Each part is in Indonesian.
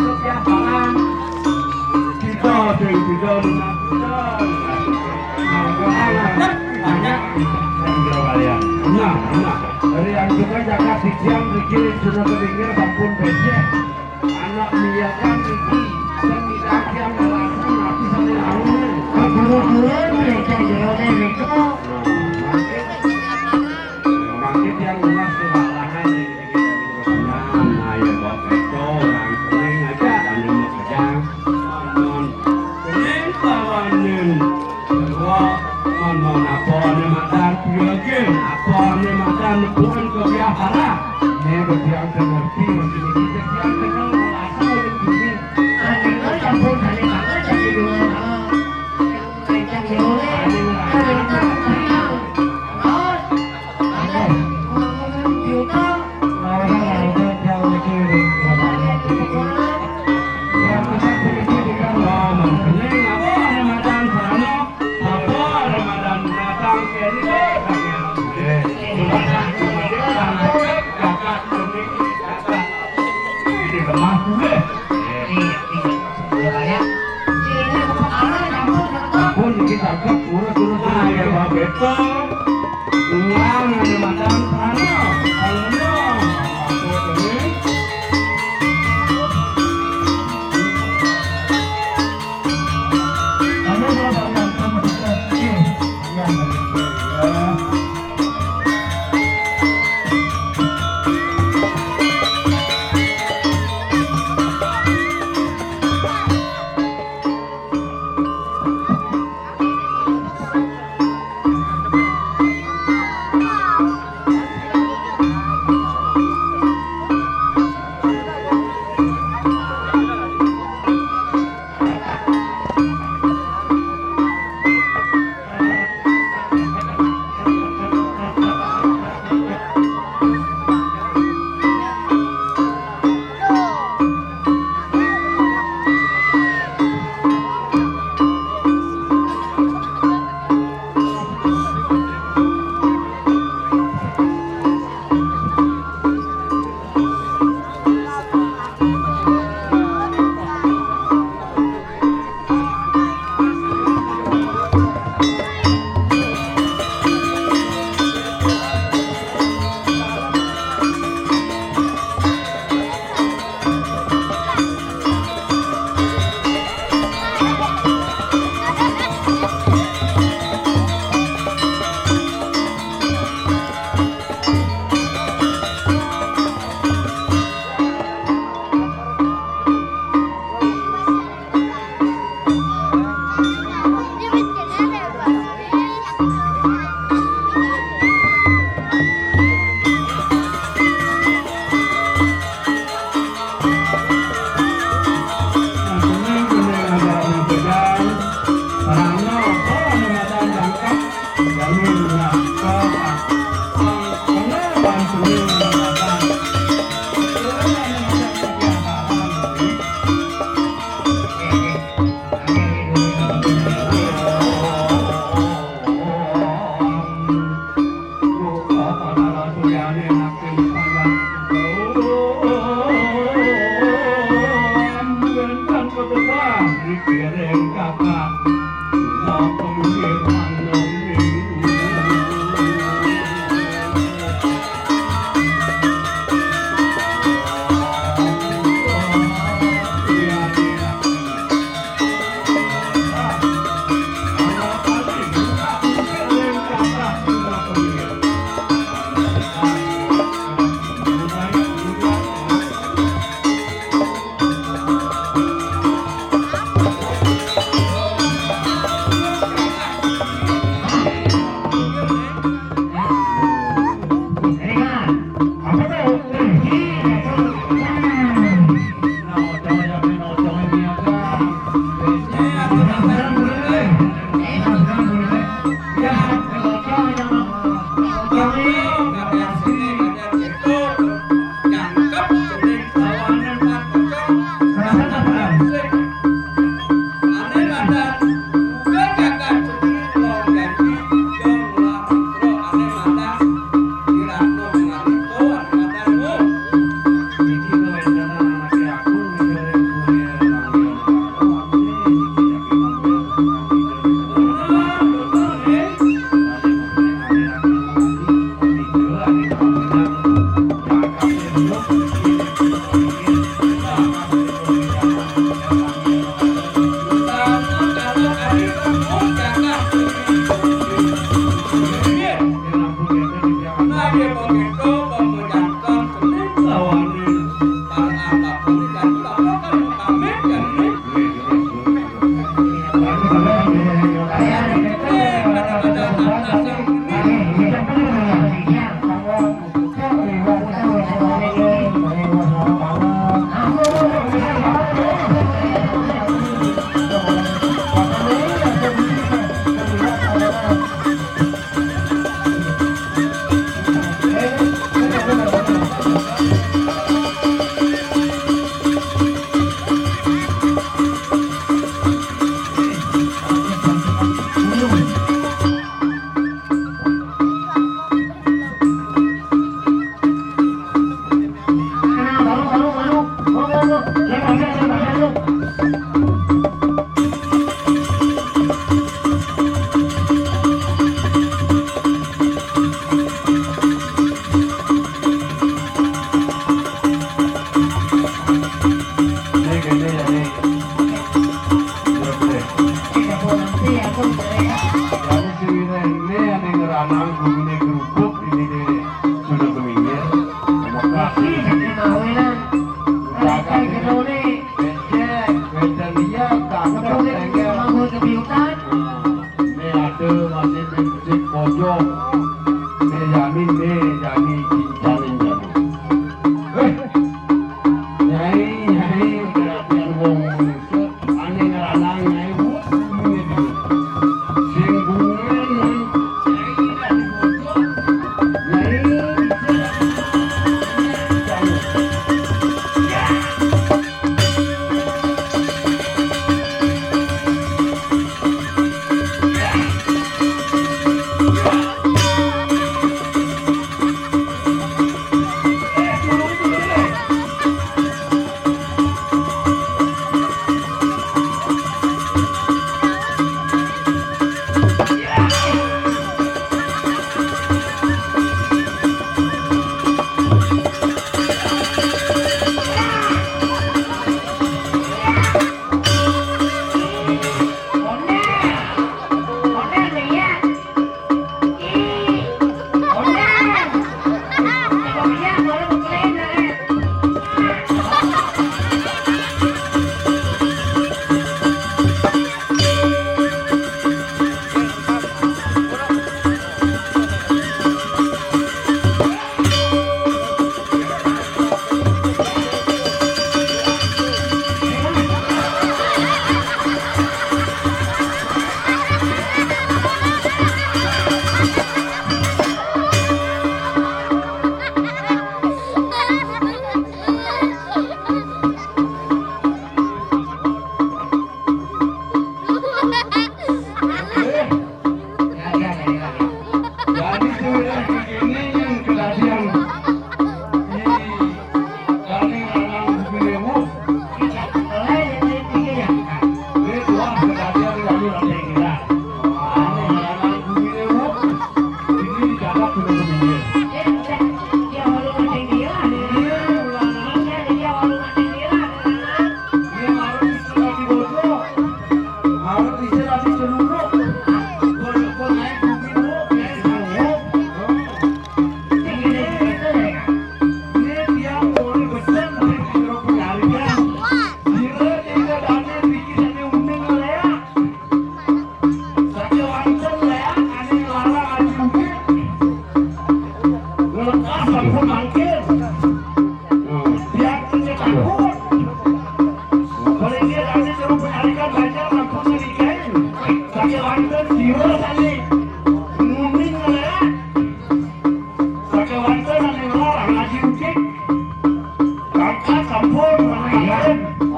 kebiasaan kita tidak banyak kalian. Nah, dari yang juga jaga siang bikin sudah kepikir sampun becek anak miakan iki semidak yang melakukan nabi sampai lalu buru-buru mereka jauhnya mereka makin yang lunas kewalahan nah ya bawa itu orang sering aja dan yang sedang non kening tawanin bahwa mon apa ni madan piagin apa ni madan bukan kebiasaan ni berdiam mengerti mesti kita yang kenal asal ini aneh campur kali banget jadi dua yang boleh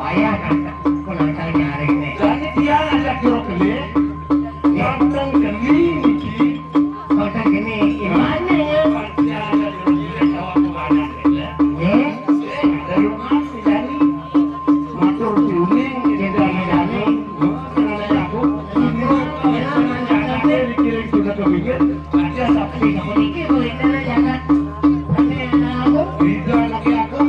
Ayah kan penantang nyari nih. Jadi dia ngajak kiro gede, nonton geni niki. Nonton gini, gimana ya? Dia ngajak kiro gede jawab kemana ya? Dari rumah si Dani, motor tuning, kita Dani, kenal aku, ini dikirim juga ke pinggir, ada sapi kamu niki boleh kena jangan. Tidak lagi aku,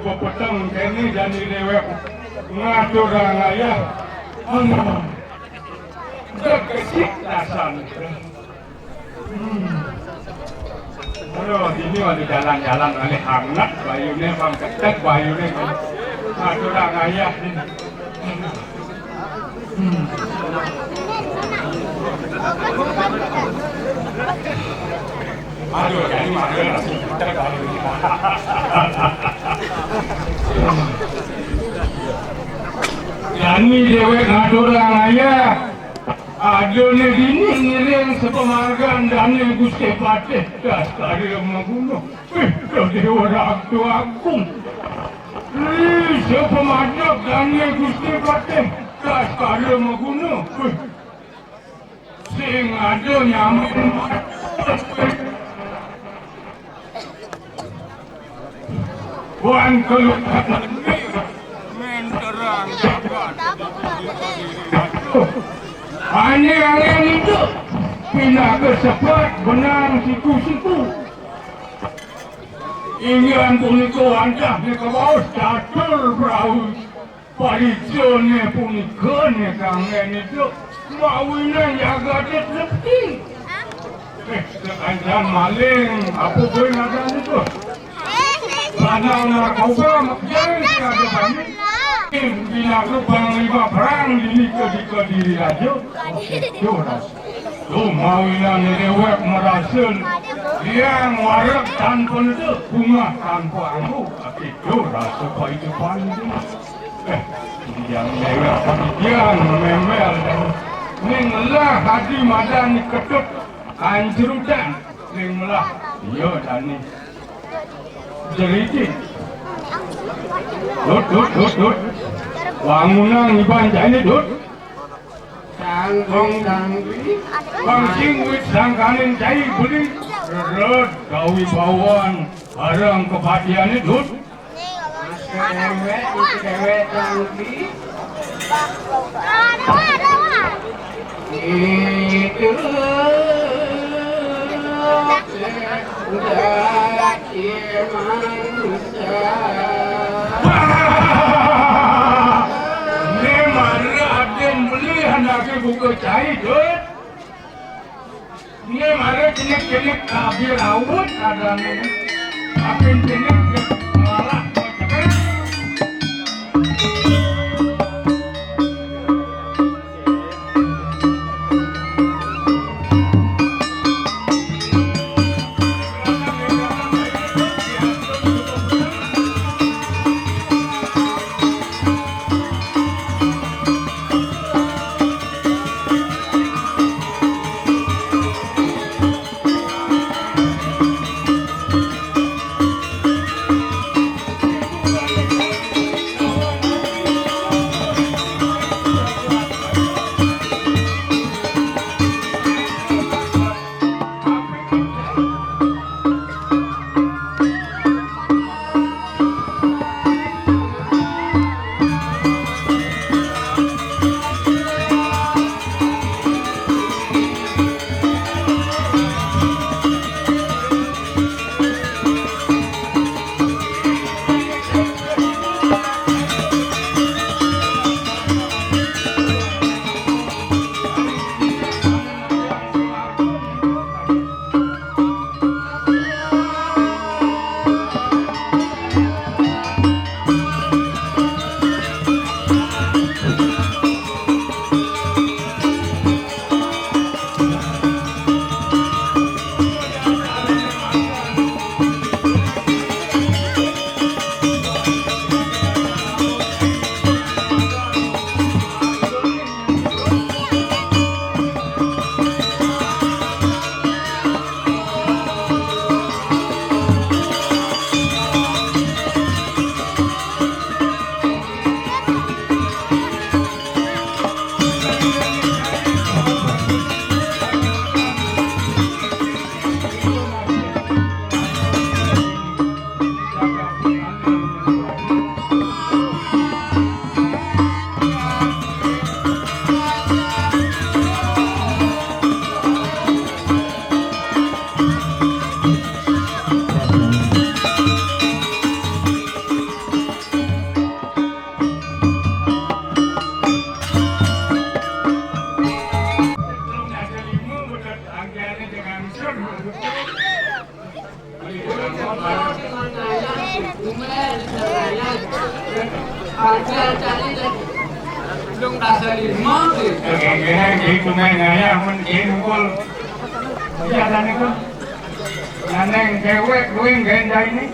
peteng kene jadi dewek ngatur ayah dekesik dasan. Aduh, ini waktu jalan-jalan kali hangat bayunya bang ketek bayunya ngatur ayah ini. Aduh, jadi mana nasi ketek bayunya. Yani dewek ngatur ayah. Adone dini ngiring sepemargan dani Gusti Patih das kari maguno. Dewa Raktu Agung. Sepemargan dani Gusti Patih das kari maguno. Sing ada nyamin. Wan kelukan menterang jagat. Aneh-aneh itu pindah ke sepat benang siku-siku. Ingin puniko ancah ni ke bawah catur perahu. Parijonnya punikone kangen itu maunya jaga tepi. Sekanjang maling apa pun ada itu. Padahal narkoba makjari ada banyak. Bina lubang lima perang ini ke diri aja. Tuh mau ilang dewek merasul yang warak tanpa itu bunga tanpa anggu. Itu rasa kau itu panjang. Yang dewek panjang memel dan ninglah hati madan ketut anjurutan ninglah yo dani jeriti. Dut. Wangunan iban jani dut. Sangkong dangwi. Bangking wit sangkanin jai beli. Rerut gawi bawaan. Barang kepatiannya dut. Cewek dangwi. Itu. Udah lagi buku cai dut. Ini mana jenik kabir awut ada nih. Tapi jenik malah macam. Belum rasa lima sih. Gitu mainnya mungkin ukul. Iya dan itu. Neng cewek duing genda ini.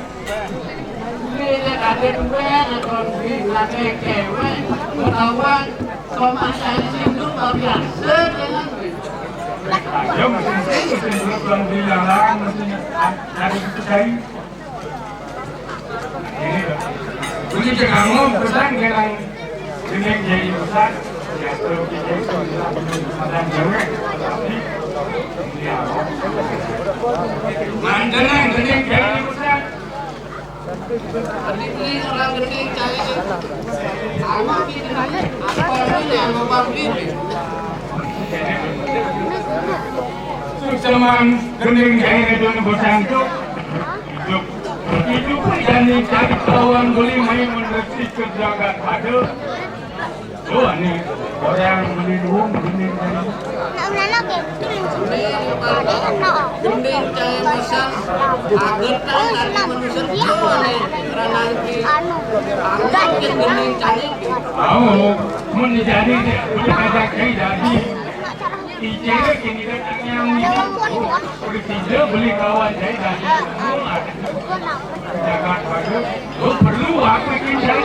Ini ada dua atau dua cewek ketahuan sama saya itu biasa dengan Ayo mesin belum dilarang mesin dari itu saya. Ini begitu kamu pesan dengan ini jadi pesan ya terus jadi pesan cewek. Mandalan gening jadi pesan. ini orang gede cari apa ini yang mau beli. Sukseman gening jadi itu pesan tuh. Itu pun jadi cari kawan beli main mendesak kerja kat ada. Oh, ini orang beli dua beli dari Gending cahaya misal agetan tadi manusia gimana karena nanti gending cahaya oh menjadi boleh kata kayak jadi ijazah kini yang boleh tidak beli kawan saya dari jangan pada perlu apa kita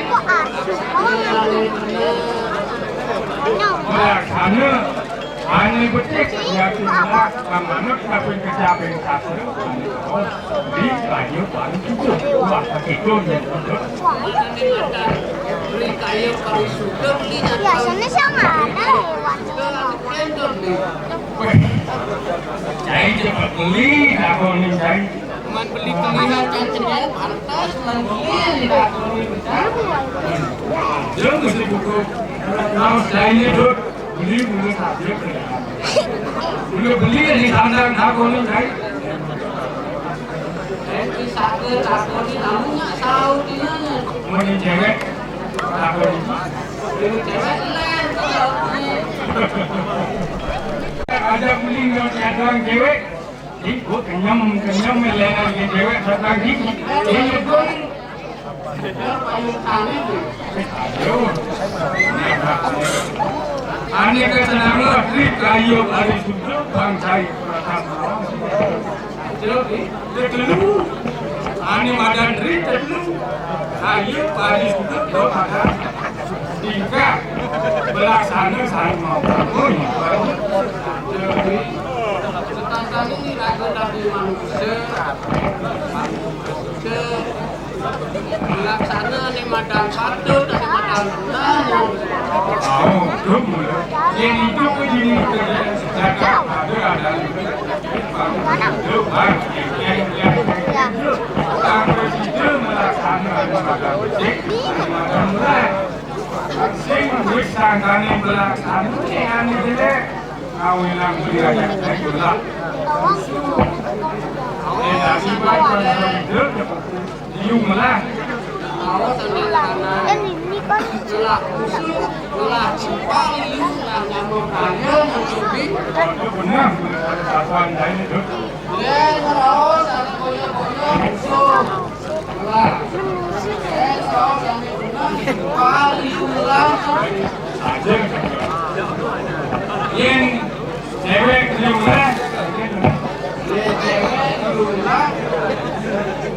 melaksana hanya becek ya kita mana tapi kecapai satu di kayu paling cukup wah begitu ya beli kayu paling suka beli biasanya sih nggak ada saya cepat beli aku nih saya man beli telinga cacingnya pantas man beli aku besar jangan mesti buku kalau saya itu beli saja beli di sandang aku nih saya satu di namanya tahu di mana mau nih cewek aku nih ini cewek lain ada beli nggak ada cewek ikut kenyam melenar ke cewek sekarang gigi ini pun payung tangan aduh aneh kesenangan di kayu hari sudah bangkai terlalu aneh madan di terlalu kayu hari sudah ada tingkah belaksana saya mau tentang ini lagu dari manusia melaksana ni madang patut dan madang rendah oh yang itu begini jaga ada Kongres itu melaksanakan madang becek madang berat sing wis sangkane melaksanakan yang jelek kawinan beli aja saya gelap akibat hidup diung lah mau tentang dan ini kan celah usul celah simpang liu lah nyamuk kaya mencubi itu benar satuan saya itu terus ada koyo-koyo usul celah terus yang benar simpang liu lah ada yang cewek diung lah cewek liu lah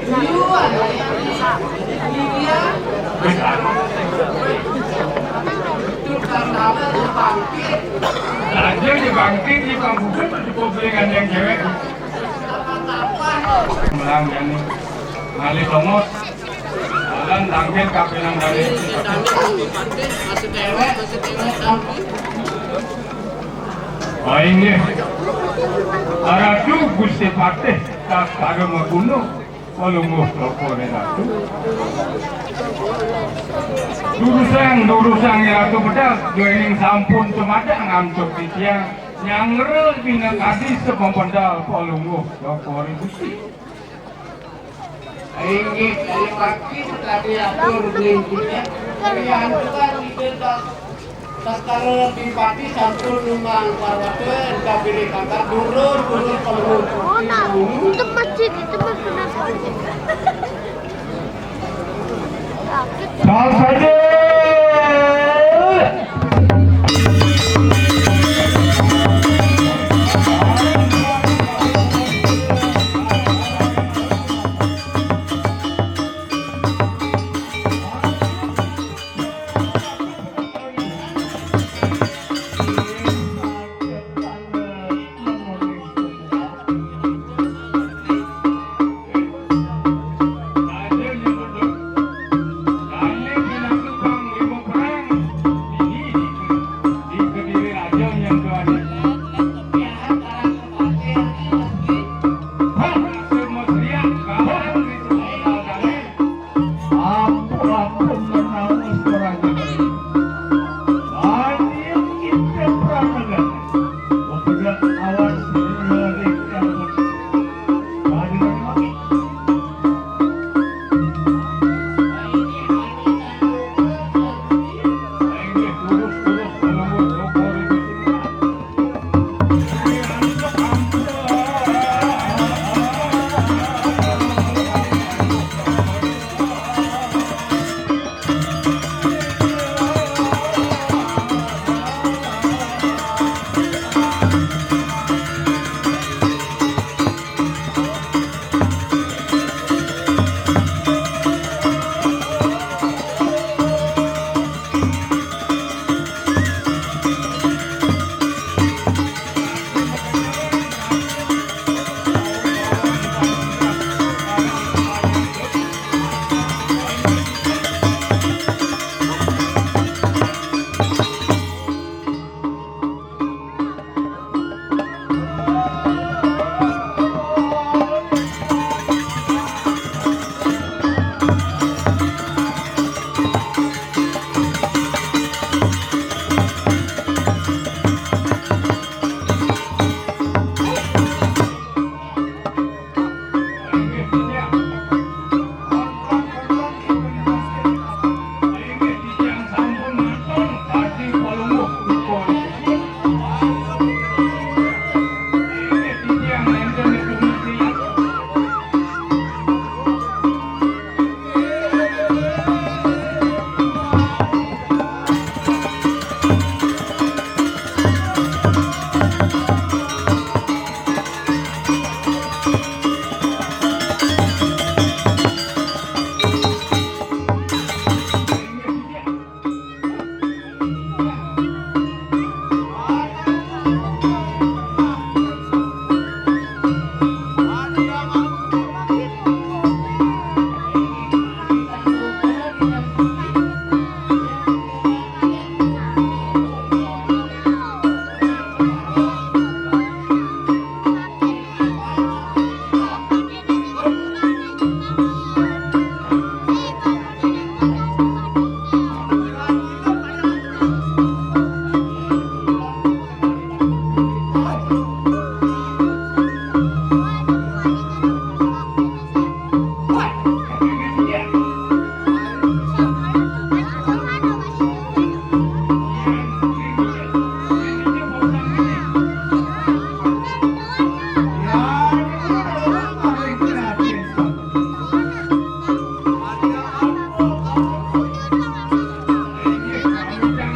liu ada dia besar tanda bangkit aja dibangkit di pangkukan di publikan yang cewek melang yang ngali tomos dan tampil kapinan dari masih cewek tampil baiknya Ratu Gusti Patih tas agama kuno Palungguh Topone Ratu Durusang Ratu Bedak Joining sampun cemada ngamcuk di siang Nyangre bina kadis sepempendal Palungguh Topone Gusti inggit dari pagi tadi atur belinkitnya kalian kan kita sekarang di pati satu numbang parwaten kabiri kakak durur pelur oh nah itu masjid Sal saja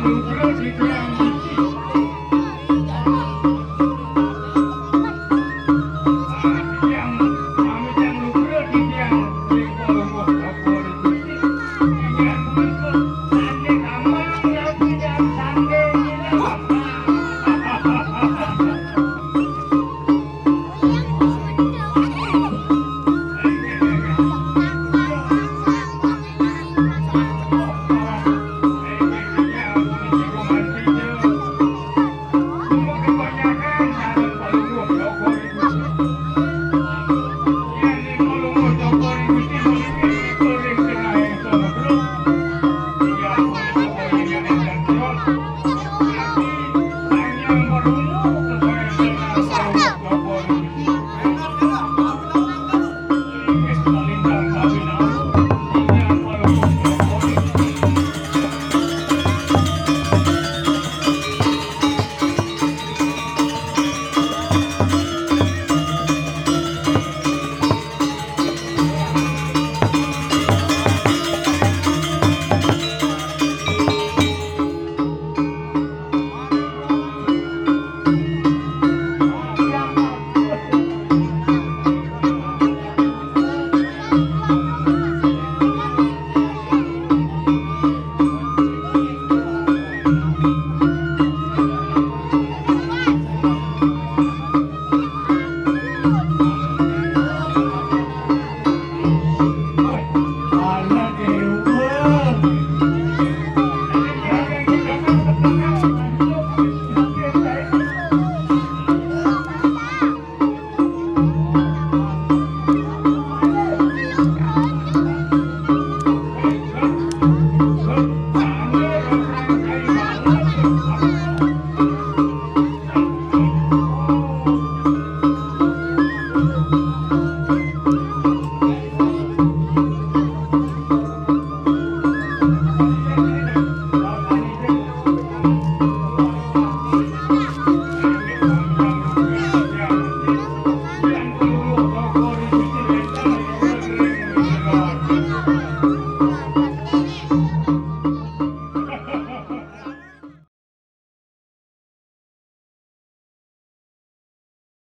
terus itu yang